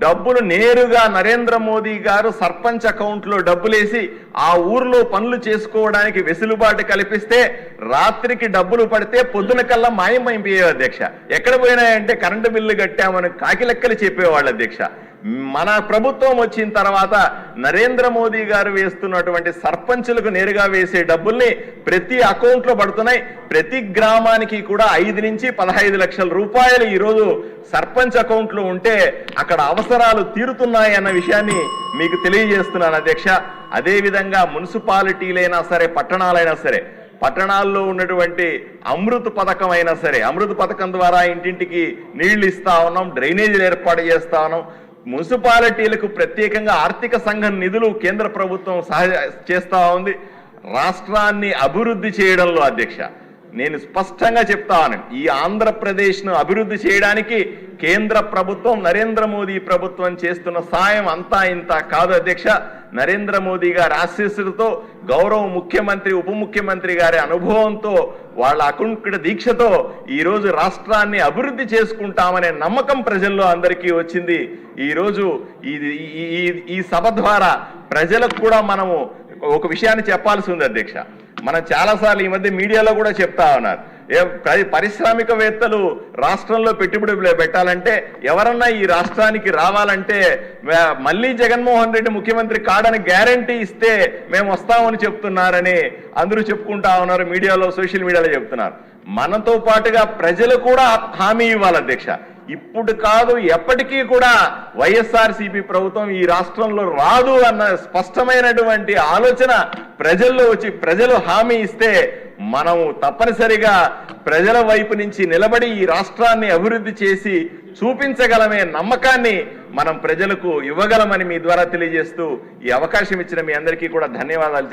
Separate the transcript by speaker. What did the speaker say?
Speaker 1: డబ్బులు నేరుగా నరేంద్ర మోదీ గారు సర్పంచ్ అకౌంట్లో డబ్బులేసి ఆ ఊర్లో పనులు చేసుకోవడానికి వెసులుబాటు కల్పిస్తే రాత్రికి డబ్బులు పడితే పొద్దున కల్లా మాయమైపోయేవి అధ్యక్ష. ఎక్కడ పోయినాయంటే కరెంటు బిల్లు కట్టామని కాకిలెక్కలు చెప్పేవాళ్ళు అధ్యక్ష. మన ప్రభుత్వం వచ్చిన తర్వాత నరేంద్ర మోదీ గారు వేస్తున్నటువంటి సర్పంచులకు నేరుగా వేసే డబ్బుల్ని ప్రతి అకౌంట్లో పడుతున్నాయి. ప్రతి గ్రామానికి కూడా 5 నుంచి 15 లక్షల రూపాయలు ఈరోజు సర్పంచ్ అకౌంట్లో ఉంటే అక్కడ అవసరాలు తీరుతున్నాయి అన్న విషయాన్ని మీకు తెలియజేస్తున్నాను అధ్యక్ష. అదేవిధంగా మున్సిపాలిటీలైనా సరే, పట్టణాలైనా సరే, పట్టణాల్లో ఉన్నటువంటి అమృత్ పథకం అయినా సరే, అమృత్ పథకం ద్వారా ఇంటింటికి నీళ్లు ఇస్తా ఉన్నాం, డ్రైనేజీలు ఏర్పాటు చేస్తా ఉన్నాం. మున్సిపాలిటీలకు ప్రత్యేకంగా ఆర్థిక సంఘం నిధులు కేంద్ర ప్రభుత్వం చేస్తా ఉంది. రాష్ట్రాన్ని అభివృద్ధి చేయడంలో అధ్యక్ష నేను స్పష్టంగా చెప్తాను, ఈ ఆంధ్రప్రదేశ్ను అభివృద్ధి చేయడానికి కేంద్ర ప్రభుత్వం, నరేంద్ర మోదీ ప్రభుత్వం చేస్తున్న సాయం అంతా ఇంత కాదు అధ్యక్ష. నరేంద్ర మోదీ గారి ఆశీస్సులతో, గౌరవ ముఖ్యమంత్రి, ఉప ముఖ్యమంత్రి గారి అనుభవంతో, వాళ్ళ అకుంఠిత దీక్షతో ఈరోజు రాష్ట్రాన్ని అభివృద్ధి చేసుకుంటామనే నమ్మకం ప్రజల్లో అందరికీ వచ్చింది. ఈరోజు ఈ సభ ద్వారా ప్రజలకు కూడా మనము ఒక విషయాన్ని చెప్పాల్సి ఉంది అధ్యక్ష. మనం చాలాసార్లు ఈ మధ్య మీడియాలో కూడా చెప్తా ఉన్నారు, పారిశ్రామికవేత్తలు రాష్ట్రంలో పెట్టుబడులు పెట్టాలంటే, ఎవరన్నా ఈ రాష్ట్రానికి రావాలంటే మళ్ళీ జగన్మోహన్ రెడ్డి ముఖ్యమంత్రి కాడని గ్యారంటీ ఇస్తే మేము వస్తామని చెప్తున్నారని అందరూ చెప్పుకుంటా ఉన్నారు, మీడియాలో, సోషల్ మీడియాలో చెప్తున్నారు. మనతో పాటుగా ప్రజలు కూడా హామీ ఇవ్వాలి అధ్యక్ష. ఇప్పుడు కాదు, ఎప్పటికీ కూడా వైఎస్ఆర్సీపీ ప్రభుత్వం ఈ రాష్ట్రంలో రాదు అన్న స్పష్టమైనటువంటి ఆలోచన ప్రజల్లో వచ్చి ప్రజలు హామీ ఇస్తే మనము తప్పనిసరిగా ప్రజల వైపు నుంచి నిలబడి ఈ రాష్ట్రాన్ని అభివృద్ధి చేసి చూపించగలమే నమ్మకాన్ని మనం ప్రజలకు ఇవ్వగలమని మీ ద్వారా తెలియజేస్తూ ఈ అవకాశం ఇచ్చిన మీ అందరికీ కూడా ధన్యవాదాలు చెప్తాను.